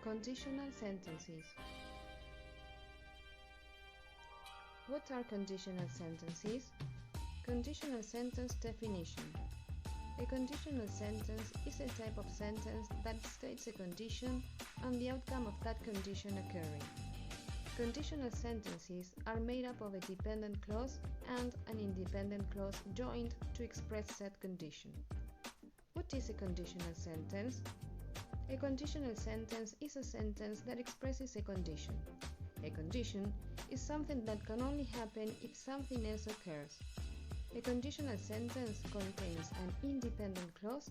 Conditional sentences. What are conditional sentences? Conditional sentence definition. A conditional sentence is a type of sentence that states a condition and the outcome of that condition occurring. Conditional sentences are made up of a dependent clause and an independent clause joined to express said condition. What is a conditional sentence? A conditional sentence is a sentence that expresses a condition. A condition is something that can only happen if something else occurs. A conditional sentence contains an independent clause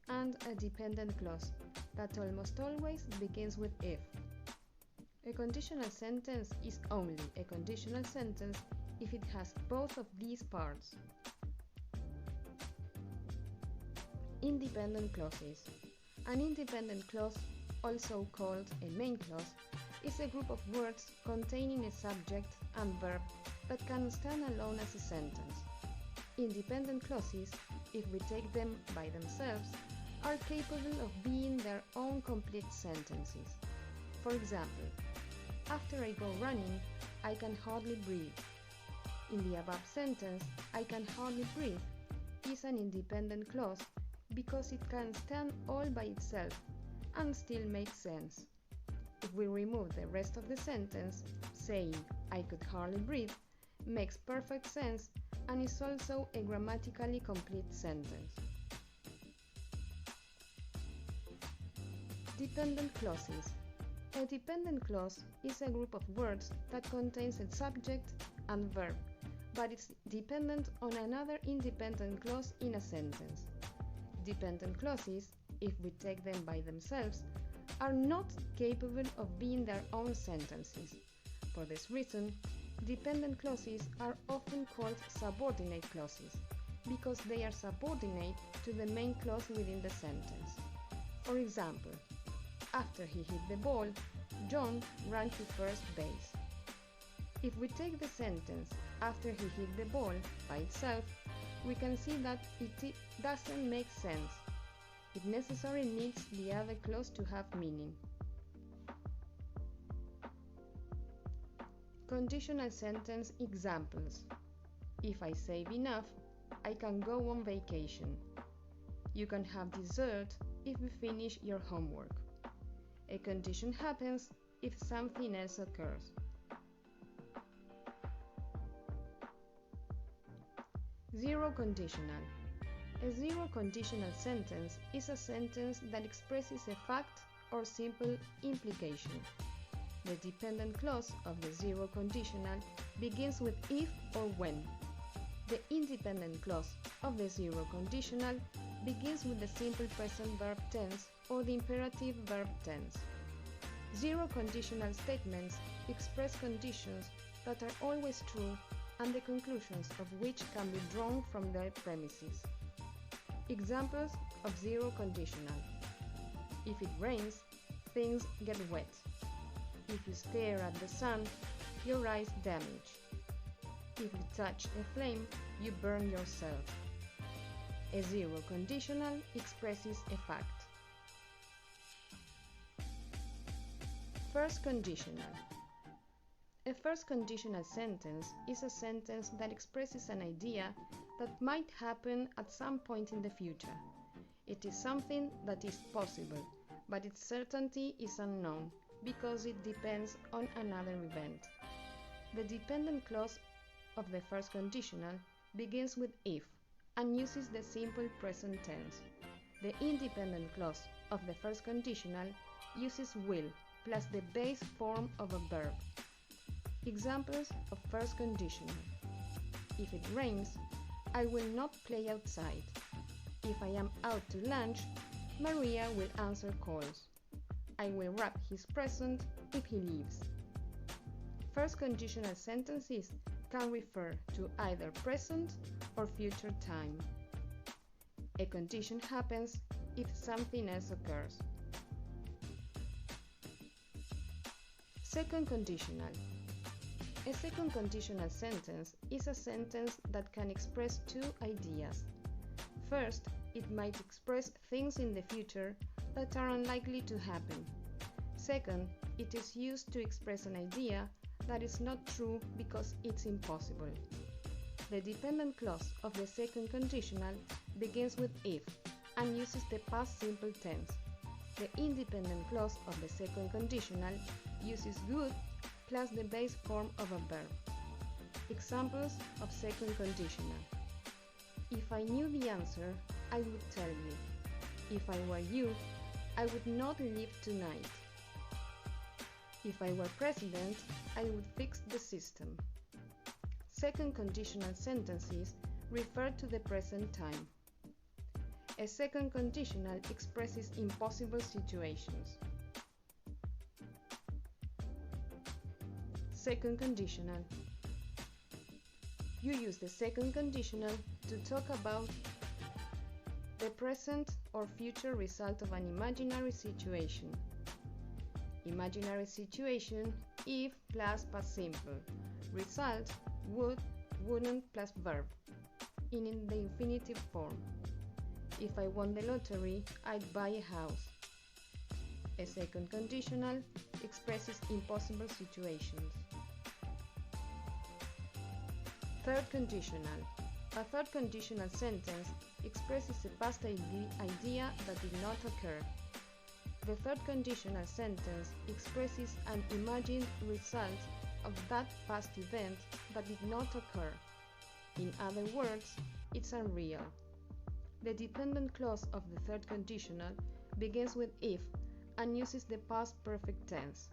and a dependent clause that almost always begins with if. A conditional sentence is only a conditional sentence if it has both of these parts. Independent clauses. An independent clause, also called a main clause, is a group of words containing a subject and verb that can stand alone as a sentence. Independent clauses, if we take them by themselves, are capable of being their own complete sentences. For example, after I go running, I can hardly breathe. In the above sentence, I can hardly breathe is an independent clause because it can stand all by itself and still make sense. If we remove the rest of the sentence, saying I could hardly breathe makes perfect sense and is also a grammatically complete sentence. Dependent clauses. A dependent clause is a group of words that contains a subject and verb, but it's dependent on another independent clause in a sentence. Dependent clauses, if we take them by themselves, are not capable of being their own sentences. For this reason, dependent clauses are often called subordinate clauses, because they are subordinate to the main clause within the sentence. For example, after he hit the ball, John ran to first base. If we take the sentence after he hit the ball by itself, we can see that it doesn't make sense. It necessarily needs the other clause to have meaning. Conditional sentence examples. If I save enough, I can go on vacation. You can have dessert if you finish your homework. A condition happens if something else occurs. Zero conditional. A zero conditional sentence is a sentence that expresses a fact or simple implication. The dependent clause of the zero conditional begins with if or when. The independent clause of the zero conditional begins with the simple present verb tense or the imperative verb tense. Zero conditional statements express conditions that are always true and the conclusions of which can be drawn from their premises. Examples of zero conditional. If it rains, things get wet. If you stare at the sun, your eyes damage. If you touch a flame, you burn yourself. A zero conditional expresses a fact. First conditional. A first conditional sentence is a sentence that expresses an idea that might happen at some point in the future. It is something that is possible, but its certainty is unknown because it depends on another event. The dependent clause of the first conditional begins with if and uses the simple present tense. The independent clause of the first conditional uses will plus the base form of a verb. Examples of first conditional. If it rains, I will not play outside. If I am out to lunch, Maria will answer calls. I will wrap his present if he leaves. First conditional sentences can refer to either present or future time. A condition happens if something else occurs. Second conditional. A second conditional sentence is a sentence that can express two ideas. First, it might express things in the future that are unlikely to happen. Second, it is used to express an idea that is not true because it's impossible. The dependent clause of the second conditional begins with if and uses the past simple tense. The independent clause of the second conditional uses would plus the base form of a verb. Examples of second conditional. If I knew the answer, I would tell you. If I were you, I would not leave tonight. If I were president, I would fix the system. Second conditional sentences refer to the present time. A second conditional expresses impossible situations. Second conditional. You use the second conditional to talk about the present or future result of an imaginary situation. Imaginary situation, if plus past simple. Result, would, wouldn't plus verb, in the infinitive form. If I won the lottery, I'd buy a house. A second conditional expresses impossible situations. Third conditional. A third conditional sentence expresses a past idea that did not occur. The third conditional sentence expresses an imagined result of that past event that did not occur. In other words, it's unreal. The dependent clause of the third conditional begins with if and uses the past perfect tense.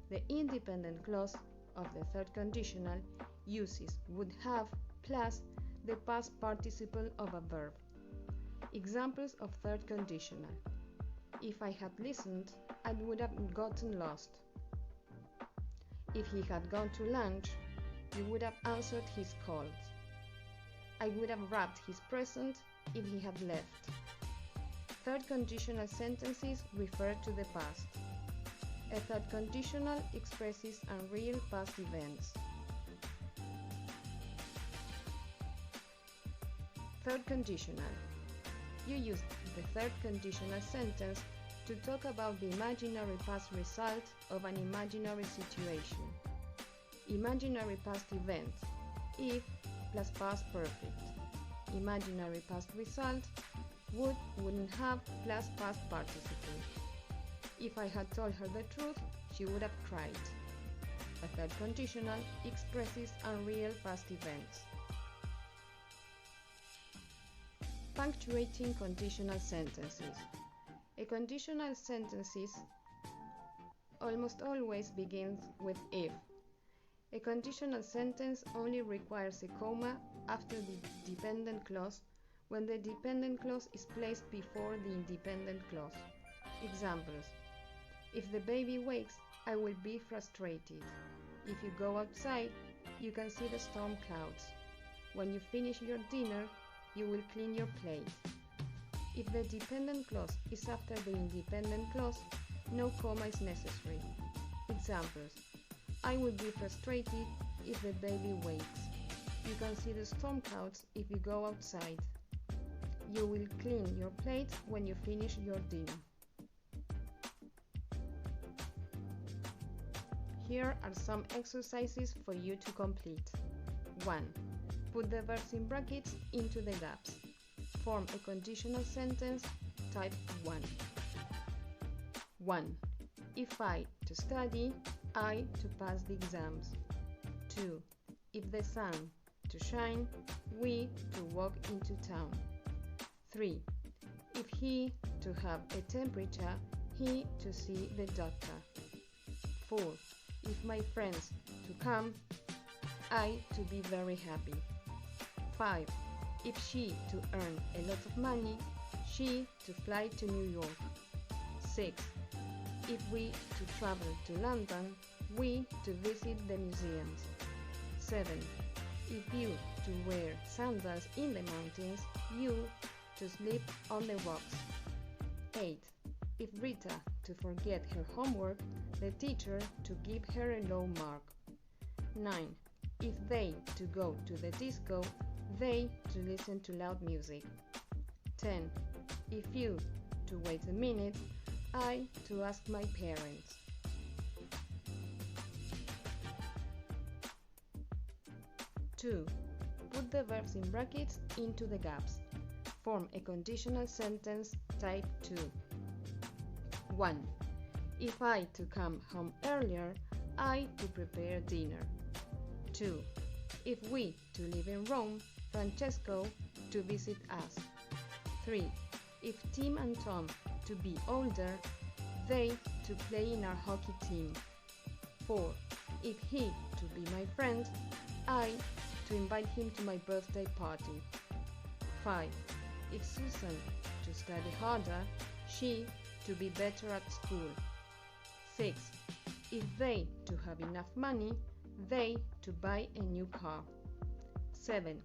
The independent clause of the third conditional uses would have plus the past participle of a verb. Examples of third conditional. If I had listened, I would have gotten lost. If he had gone to lunch, you would have answered his calls. I would have wrapped his present if he had left. Third conditional sentences refer to the past. A third conditional expresses unreal past events. Third conditional. You use the third conditional sentence to talk about the imaginary past result of an imaginary situation. Imaginary past event, if plus past perfect. Imaginary past result, would, wouldn't have plus past participle. If I had told her the truth, she would have cried. A third conditional expresses unreal past events. Punctuating conditional sentences. A conditional sentence almost always begins with if. A conditional sentence only requires a comma after the dependent clause when the dependent clause is placed before the independent clause. Examples: if the baby wakes, I will be frustrated. If you go outside, you can see the storm clouds. When you finish your dinner, you will clean your plate. If the dependent clause is after the independent clause, no comma is necessary. Examples: I will be frustrated if the baby wakes. You can see the storm clouds if you go outside. You will clean your plate when you finish your dinner. Here are some exercises for you to complete. 1. Put the verbs in brackets into the gaps. Form a conditional sentence, type 1. 1. If I to study, I to pass the exams. 2. If the sun to shine, we to walk into town. 3. If he to have a temperature, he to see the doctor. 4. If my friends to come, I to be very happy. 5. If she to earn a lot of money, she to fly to New York. 6. If we to travel to London, we to visit the museums. 7. If you to wear sandals in the mountains, you to sleep on the rocks. 8. If Rita to forget her homework, the teacher to give her a low mark. 9. If they to go to the disco, they to listen to loud music. 10. If you to wait a minute, I to ask my parents. 2. Put the verbs in brackets into the gaps. Form a conditional sentence type 2. 1. If I to come home earlier, I to prepare dinner. 2. If we to live in Rome, Francesco to visit us. 3. If Tim and Tom to be older, they to play in our hockey team. 4. If he to be my friend, I to invite him to my birthday party. 5. If Susan to study harder, she to be better at school. 6. If they to have enough money, they to buy a new car. 7.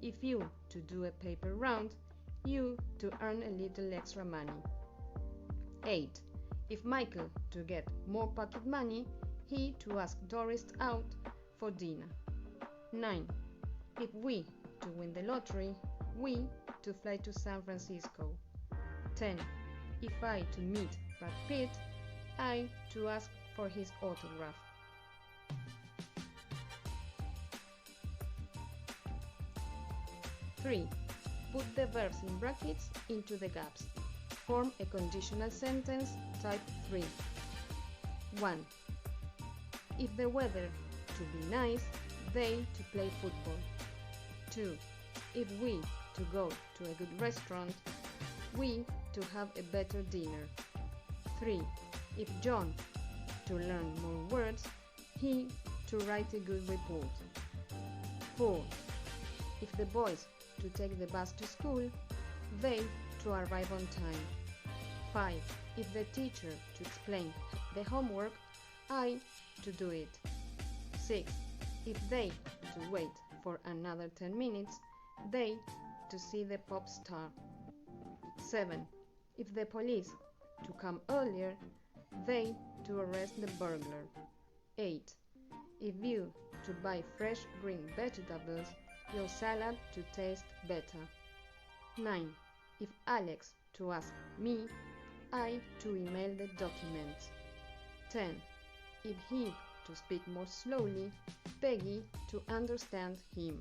If you to do a paper round, you to earn a little extra money. 8. If Michael to get more pocket money, he to ask Doris out for dinner. 9. If we to win the lottery, we to fly to San Francisco. 10. If I to meet Brad Pitt, I to ask for his autograph. Three. Put the verbs in brackets into the gaps. Form a conditional sentence type 3. 1. If the weather to be nice, they to play football. 2. If we to go to a good restaurant, we to have a better dinner. 3. If John to learn more words, he to write a good report. 4. If the boys to take the bus to school, they to arrive on time. 5. If the teacher to explain the homework, I to do it. 6. If they to wait for another 10 minutes, they to see the pop star. 7. If the police to come earlier, they to arrest the burglar. 8. If you to buy fresh green vegetables, your salad to taste better. 9. If Alex to ask me, I to email the documents. 10. If he to speak more slowly, Peggy to understand him.